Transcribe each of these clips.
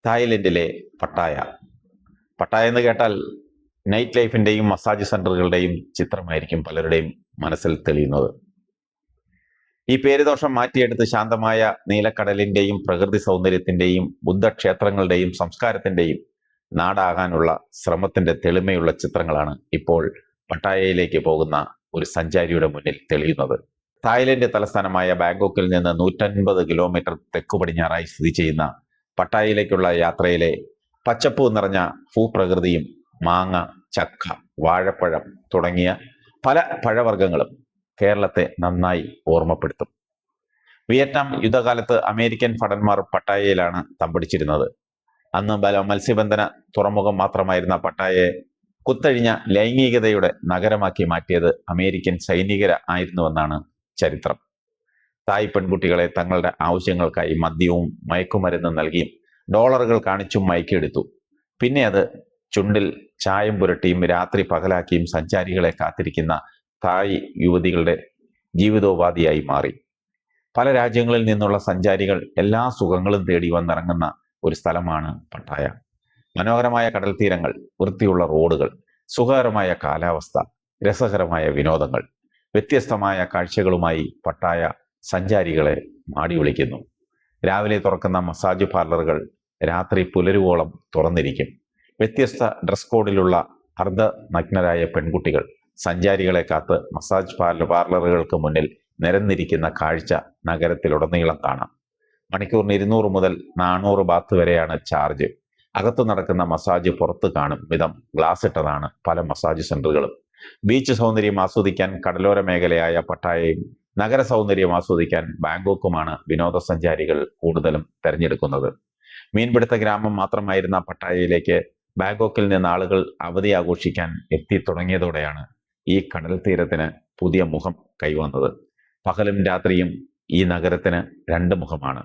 തായ്ലൻഡിലെ Pattaya. Pattaya എന്ന് കേട്ടാൽ night ലൈഫിന്റെയും massage സെന്ററുകളുടെയും ചിത്രമായിരിക്കും പലരുടെയും മനസ്സിൽ തെളിയുന്നത്. ഈ പേരുദോഷം മാറ്റിയെടുത്ത് ശാന്തമായ നീലക്കടലിന്റെയും പ്രകൃതി സൗന്ദര്യത്തിന്റെയും ബുദ്ധക്ഷേത്രങ്ങളുടെയും സംസ്കാരത്തിന്റെയും നാടാകാനുള്ള ശ്രമത്തിന്റെ തെളിമയുള്ള ചിത്രങ്ങളാണ് ഇപ്പോൾ പട്ടായയിലേക്ക് പോകുന്ന ഒരു സഞ്ചാരിയുടെ മുന്നിൽ തെളിയുന്നത്. തായ്ലൻഡ് തലസ്ഥാനമായ ബാങ്കോക്കിൽ നിന്ന് 150 കിലോമീറ്റർ തെക്കു പടിഞ്ഞാറായി സ്ഥിതി ചെയ്യുന്ന പട്ടായയിലേക്കുള്ള യാത്രയിലെ പച്ചപ്പൂ നിറഞ്ഞ ഭൂപ്രകൃതിയും മാങ്ങ, ചക്ക, വാഴപ്പഴം തുടങ്ങിയ പല പഴവർഗ്ഗങ്ങളും കേരളത്തെ നന്നായി ഓർമ്മപ്പെടുത്തും. വിയറ്റ്നാം യുദ്ധകാലത്ത് അമേരിക്കൻ ഭടന്മാർ പട്ടായയിലാണ് തമ്പടിച്ചിരുന്നത്. അന്ന് മത്സ്യബന്ധന തുറമുഖം മാത്രമായിരുന്ന പട്ടായയെ കുത്തഴിഞ്ഞ ലൈംഗികതയുടെ നഗരമാക്കി മാറ്റിയത് അമേരിക്കൻ സൈനികരായിരുന്നുവെന്നാണ് ചരിത്രം. തായ് പെൺകുട്ടികളെ തങ്ങളുടെ ആവശ്യങ്ങൾക്കായി മദ്യവും മയക്കുമരുന്നും നൽകിയും ഡോളറുകൾ കാണിച്ചും മയക്കിയെടുത്തു. പിന്നെ അത് ചുണ്ടിൽ ചായം പുരട്ടിയും രാത്രി പകലാക്കിയും സഞ്ചാരികളെ കാത്തിരിക്കുന്ന തായ് യുവതികളുടെ ജീവിതോപാധിയായി മാറി. പല രാജ്യങ്ങളിൽ നിന്നുള്ള സഞ്ചാരികൾ എല്ലാ സുഖങ്ങളും തേടി വന്നിറങ്ങുന്ന ഒരു സ്ഥലമാണ് പട്ടായ. മനോഹരമായ കടൽ തീരങ്ങൾ, വൃത്തിയുള്ള റോഡുകൾ, സുഖകരമായ കാലാവസ്ഥ, രസകരമായ വിനോദങ്ങൾ, വ്യത്യസ്തമായ കാഴ്ചകളുമായി പട്ടായ സഞ്ചാരികളെ മാടി വിളിക്കുന്നു. രാവിലെ തുറക്കുന്ന മസാജ് പാർലറുകൾ രാത്രി പുലരുവോളം തുറന്നിരിക്കും. വ്യത്യസ്ത ഡ്രസ് കോഡിലുള്ള അർദ്ധനഗ്നരായ പെൺകുട്ടികൾ സഞ്ചാരികളെ കാത്ത് മസാജ് പാർലറുകൾക്ക് മുന്നിൽ നിരന്നിരിക്കുന്ന കാഴ്ച നഗരത്തിലുടനീളം കാണാം. മണിക്കൂറിന് 200 മുതൽ 400 ബാത്ത് വരെയാണ് ചാർജ്. അകത്തു നടക്കുന്ന മസാജ് പുറത്ത് കാണും വിധം ഗ്ലാസ് ഇട്ടതാണ് പല മസാജ് സെന്ററുകളും. ബീച്ച് സൗന്ദര്യം ആസ്വദിക്കാൻ കടലോര മേഖലയായ പട്ടായയും നഗര സൗന്ദര്യം ആസ്വദിക്കാൻ ബാങ്കോക്കുമാണ് വിനോദസഞ്ചാരികൾ കൂടുതലും തെരഞ്ഞെടുക്കുന്നത്. മീൻപിടുത്ത ഗ്രാമം മാത്രമായിരുന്ന പട്ടായയിലേക്ക് ബാങ്കോക്കിൽ നിന്ന് ആളുകൾ അവധി ആഘോഷിക്കാൻ എത്തി തുടങ്ങിയതോടെയാണ് ഈ കടൽ തീരത്തിന് പുതിയ മുഖം കൈവന്നത്. പകലും രാത്രിയും ഈ നഗരത്തിന് 2 മുഖമാണ്.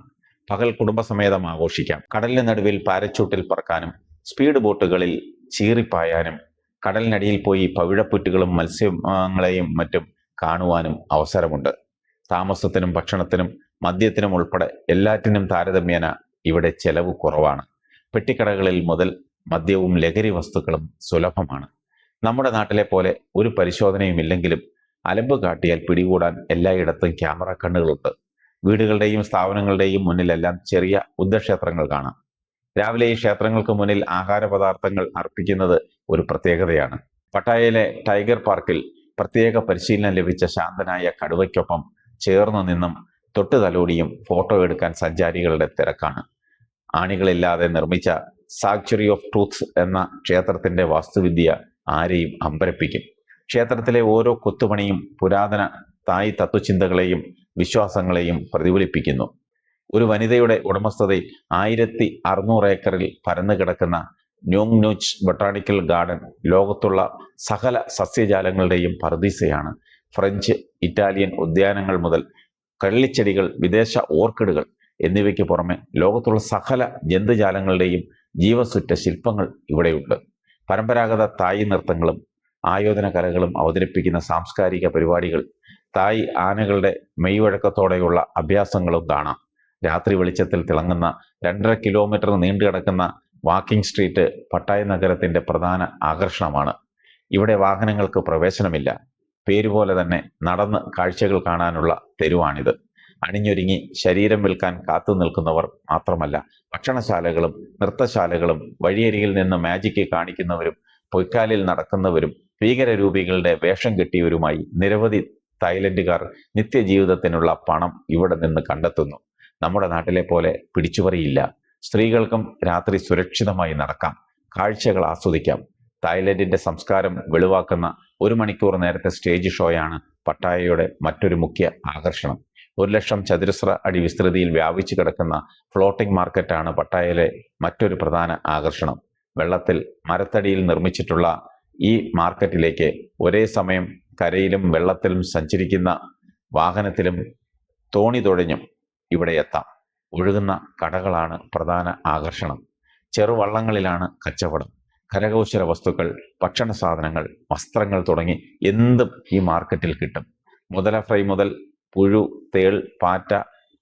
പകൽ കുടുംബസമേതം ആഘോഷിക്കാം. കടലിന് നടുവിൽ പാരച്യൂട്ടിൽ പറക്കാനും സ്പീഡ് ബോട്ടുകളിൽ ചീറിപ്പായാനും കടലിനടിയിൽ പോയി പവിഴപ്പുറ്റുകളും മത്സ്യങ്ങളെയും മറ്റും കാണുവാനും അവസരമുണ്ട്. താമസത്തിനും ഭക്ഷണത്തിനും മദ്യത്തിനും ഉൾപ്പെടെ എല്ലാറ്റിനും താരതമ്യേന ഇവിടെ ചെലവ് കുറവാണ്. പെട്ടിക്കടകളിൽ മുതൽ മദ്യവും ലഹരി വസ്തുക്കളും സുലഭമാണ്. നമ്മുടെ നാട്ടിലെ പോലെ ഒരു പരിശോധനയുമില്ലെങ്കിലും അലമ്പ് കാട്ടിയാൽ പിടികൂടാൻ എല്ലായിടത്തും ക്യാമറ കണ്ണുകളുണ്ട്. വീടുകളുടെയും സ്ഥാപനങ്ങളുടെയും മുന്നിലെല്ലാം ചെറിയ ബുദ്ധക്ഷേത്രങ്ങൾ കാണാം. രാവിലെ ഈ ക്ഷേത്രങ്ങൾക്ക് മുന്നിൽ ആഹാര പദാർത്ഥങ്ങൾ അർപ്പിക്കുന്നത് ഒരു പ്രത്യേകതയാണ്. പട്ടായയിലെ ടൈഗർ പാർക്കിൽ പ്രത്യേക പരിശീലനം ലഭിച്ച ശാന്തനായ കടുവയ്ക്കൊപ്പം ചേർന്നു നിന്നും തൊട്ടു തലോടിയും ഫോട്ടോ എടുക്കാൻ സഞ്ചാരികളുടെ തിരക്കാണ്. ആണികളില്ലാതെ നിർമ്മിച്ച സാങ്ച്വറി ഓഫ് ട്രൂത്ത് എന്ന ക്ഷേത്രത്തിന്റെ വാസ്തുവിദ്യ ആരെയും അമ്പരപ്പിക്കും. ക്ഷേത്രത്തിലെ ഓരോ കൊത്തുപണിയും പുരാതന തായ് തത്വചിന്തകളെയും വിശ്വാസങ്ങളെയും പ്രതിഫലിപ്പിക്കുന്നു. ഒരു വനിതയുടെ ഉടമസ്ഥതയിൽ 1600 ഏക്കറിൽ പരന്നു കിടക്കുന്ന ന്യോങ് നൂച്ച് ബൊട്ടാണിക്കൽ ഗാർഡൻ ലോകത്തുള്ള സകല സസ്യജാലങ്ങളുടെയും പറുദീസയാണ്. ഫ്രഞ്ച്, ഇറ്റാലിയൻ ഉദ്യാനങ്ങൾ മുതൽ കള്ളിച്ചെടികൾ, വിദേശ ഓർക്കിഡുകൾ എന്നിവയ്ക്ക് പുറമെ ലോകത്തുള്ള സകല ജന്തുജാലങ്ങളുടെയും ജീവസുറ്റ ശില്പങ്ങൾ ഇവിടെയുണ്ട്. പരമ്പരാഗത തായ് നൃത്തങ്ങളും ആയോധന കലകളും അവതരിപ്പിക്കുന്ന സാംസ്കാരിക പരിപാടികൾ, തായ് ആനകളുടെ മെയ്വഴക്കത്തോടെയുള്ള അഭ്യാസങ്ങളും കാണാം. രാത്രി വെളിച്ചത്തിൽ തിളങ്ങുന്ന 2.5 കിലോമീറ്റർ നീണ്ടുകിടക്കുന്ന വാക്കിംഗ് സ്ട്രീറ്റ് പട്ടായ നഗരത്തിന്റെ പ്രധാന ആകർഷണമാണ്. ഇവിടെ വാഹനങ്ങൾക്ക് പ്രവേശനമില്ല. പേരുപോലെ തന്നെ നടന്ന് കാഴ്ചകൾ കാണാനുള്ള തെരുവാണിത്. അണിഞ്ഞൊരുങ്ങി ശരീരം വിൽക്കാൻ കാത്തു നിൽക്കുന്നവർ മാത്രമല്ല, ഭക്ഷണശാലകളും നൃത്തശാലകളും വഴിയരികിൽ നിന്ന് മാജിക്ക് കാണിക്കുന്നവരും പൊയ്ക്കാലിൽ നടക്കുന്നവരും ഭീകരരൂപികളുടെ വേഷം കെട്ടിയവരുമായി നിരവധി തായ്ലൻഡുകാർ നിത്യജീവിതത്തിനുള്ള പണം ഇവിടെ നിന്ന് കണ്ടെത്തുന്നു. നമ്മുടെ നാട്ടിലെ പോലെ പിടിച്ചുപറിയില്ല. സ്ത്രീകൾക്കും രാത്രി സുരക്ഷിതമായി നടക്കാം, കാഴ്ചകൾ ആസ്വദിക്കാം. തായ്ലൻഡിന്റെ സംസ്കാരം വെളിവാക്കുന്ന 1 മണിക്കൂർ നേരത്തെ സ്റ്റേജ് ഷോയാണ് പട്ടായയുടെ മറ്റൊരു മുഖ്യ ആകർഷണം. 1,00,000 ചതുരശ്ര അടി വിസ്തൃതിയിൽ വ്യാപിച്ചു കിടക്കുന്ന ഫ്ലോട്ടിംഗ് മാർക്കറ്റാണ് പട്ടായയിലെ മറ്റൊരു പ്രധാന ആകർഷണം. വെള്ളത്തിൽ മരത്തടിയിൽ നിർമ്മിച്ചിട്ടുള്ള ഈ മാർക്കറ്റിലേക്ക് ഒരേ സമയം കരയിലും വെള്ളത്തിലും സഞ്ചരിക്കുന്ന വാഹനത്തിലും തോണി തുഴഞ്ഞും ഇവിടെ എത്താം. ഒഴുകുന്ന കടകളാണ് പ്രധാന ആകർഷണം. ചെറുവള്ളങ്ങളിലാണ് കച്ചവടം. കരകൗശല വസ്തുക്കൾ, ഭക്ഷണ സാധനങ്ങൾ, വസ്ത്രങ്ങൾ തുടങ്ങി എന്തും ഈ മാർക്കറ്റിൽ കിട്ടും. മുതല ഫ്രൈ മുതൽ പുഴു, തേൾ, പാറ്റ,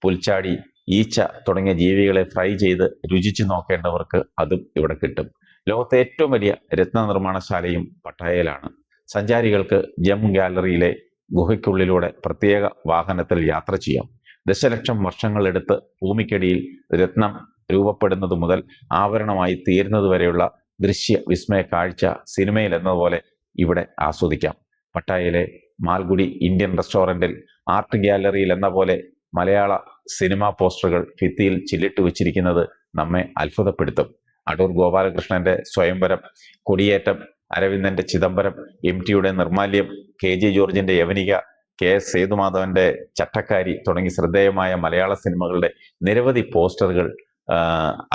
പുൽച്ചാടി, ഈച്ച തുടങ്ങിയ ജീവികളെ ഫ്രൈ ചെയ്ത് രുചിച്ചു നോക്കേണ്ടവർക്ക് അതും ഇവിടെ കിട്ടും. ലോകത്തെ ഏറ്റവും വലിയ രത്ന നിർമ്മാണശാലയും പട്ടായയിലാണ്. സഞ്ചാരികൾക്ക് ജം ഗാലറിയിലെ ഗുഹയ്ക്കുള്ളിലൂടെ പ്രത്യേക വാഹനത്തിൽ യാത്ര ചെയ്യാം. ദശലക്ഷം വർഷങ്ങളെടുത്ത് ഭൂമിക്കടിയിൽ രത്നം രൂപപ്പെടുന്നത് മുതൽ ആവരണമായി തീരുന്നതുവരെയുള്ള ദൃശ്യ വിസ്മയ കാഴ്ച സിനിമയിൽ എന്നതുപോലെ ഇവിടെ ആസ്വദിക്കാം. പട്ടായയിലെ മാൽഗുഡി ഇന്ത്യൻ റെസ്റ്റോറൻറ്റിൽ ആർട്ട് ഗാലറിയിൽ എന്ന പോലെ മലയാള സിനിമാ പോസ്റ്ററുകൾ ഭിത്തിയിൽ ചില്ലിട്ട് വെച്ചിരിക്കുന്നത് നമ്മെ അത്ഭുതപ്പെടുത്തും. അടൂർ ഗോപാലകൃഷ്ണന്റെ സ്വയംവരം, കൊടിയേറ്റം, അരവിന്ദന്റെ ചിദംബരം, MTയുടെ നിർമാല്യം, KG ജോർജിന്റെ യവനിക, KS സേതുമാധവന്റെ ചട്ടക്കാരി തുടങ്ങി ശ്രദ്ധേയമായ മലയാള സിനിമകളുടെ നിരവധി പോസ്റ്ററുകൾ,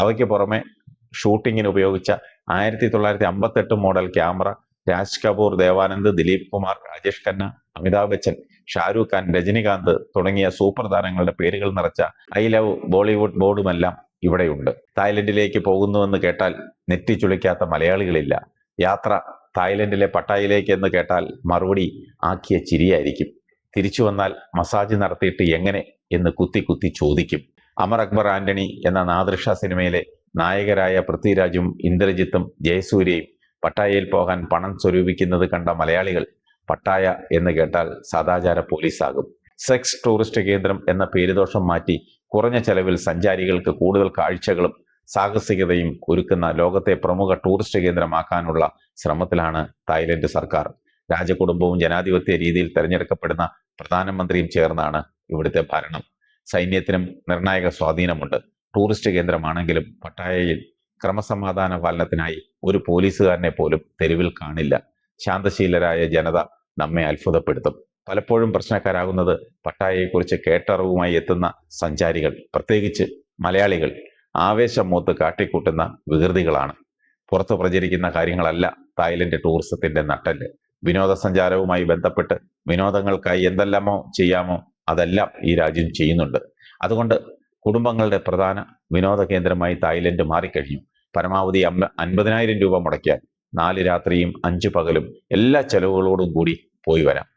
അവയ്ക്ക് പുറമെ ഷൂട്ടിങ്ങിന് ഉപയോഗിച്ച 1958 മോഡൽ ക്യാമറ, രാജ് കപൂർ, ദേവാനന്ദ്, ദിലീപ് കുമാർ, രാജേഷ് ഖന്ന, അമിതാഭ് ബച്ചൻ, ഷാരൂഖ് ഖാൻ, രജനികാന്ത് തുടങ്ങിയ സൂപ്പർ താരങ്ങളുടെ പേരുകൾ നിറച്ച ഐ ലവ് ബോളിവുഡ് ബോർഡുമെല്ലാം ഇവിടെയുണ്ട്. തായ്ലൻഡിലേക്ക് പോകുന്നുവെന്ന് കേട്ടാൽ നെറ്റി ചുളിക്കാത്ത മലയാളികളില്ല. യാത്ര തായ്ലൻഡിലെ പട്ടായയിലേക്ക് എന്ന് കേട്ടാൽ മറുപടി ആക്കിയ ചിരിയായിരിക്കും. തിരിച്ചു വന്നാൽ മസാജ് നടത്തിയിട്ട് എങ്ങനെ എന്ന് കുത്തി കുത്തി ചോദിക്കും. അമർ അക്ബർ ആന്റണി എന്ന നാദൃഷ സിനിമയിലെ നായകരായ പൃഥ്വിരാജും ഇന്ദ്രജിത്തും ജയസൂര്യയും പട്ടായയിൽ പോകാൻ പണം സ്വരൂപിക്കുന്നത് കണ്ട മലയാളികൾ പട്ടായ എന്ന് കേട്ടാൽ സദാചാര പോലീസാകും. സെക്സ് ടൂറിസ്റ്റ് കേന്ദ്രം എന്ന പേരുദോഷം മാറ്റി കുറഞ്ഞ ചെലവിൽ സഞ്ചാരികൾക്ക് കൂടുതൽ കാഴ്ചകളും സാഹസികതയും ഒരുക്കുന്ന ലോകത്തെ പ്രമുഖ ടൂറിസ്റ്റ് കേന്ദ്രമാക്കാനുള്ള ശ്രമത്തിലാണ് തായ്ലൻഡ് സർക്കാർ. രാജകുടുംബവും ജനാധിപത്യ രീതിയിൽ തെരഞ്ഞെടുക്കപ്പെടുന്ന പ്രധാനമന്ത്രിയും ചേർന്നാണ് ഇവിടുത്തെ ഭരണം. സൈന്യത്തിനും നിർണായക സ്വാധീനമുണ്ട്. ടൂറിസ്റ്റ് കേന്ദ്രമാണെങ്കിലും പട്ടായയിൽ ക്രമസമാധാന പാലനത്തിനായി ഒരു പോലീസുകാരനെ പോലും തെരുവിൽ കാണില്ല. ശാന്തശീലരായ ജനത നമ്മെ അത്ഭുതപ്പെടുത്തും. പലപ്പോഴും പ്രശ്നക്കാരാകുന്നത് പട്ടായയെക്കുറിച്ച് കേട്ടറിവുമായി എത്തുന്ന സഞ്ചാരികൾ, പ്രത്യേകിച്ച് മലയാളികൾ, ആവേശം മൂത്ത് കാട്ടിക്കൂട്ടുന്ന വികൃതികളാണ്. പുറത്ത് പ്രചരിക്കുന്ന കാര്യങ്ങളല്ല തായ്ലൻഡ് ടൂറിസത്തിന്റെ നട്ടെല്ല്. വിനോദസഞ്ചാരവുമായി ബന്ധപ്പെട്ട് വിനോദങ്ങൾക്കായി എന്തെല്ലാമോ ചെയ്യാമോ അതെല്ലാം ഈ രാജ്യം ചെയ്യുന്നുണ്ട്. അതുകൊണ്ട് കുടുംബങ്ങളുടെ പ്രധാന വിനോദ കേന്ദ്രമായി തായ്ലൻഡ് മാറിക്കഴിഞ്ഞു. പരമാവധി 50,000 രൂപ മുടക്കിയാൽ 4 രാത്രിയും 5 പകലും എല്ലാ ചെലവുകളോടും കൂടി പോയി വരാം.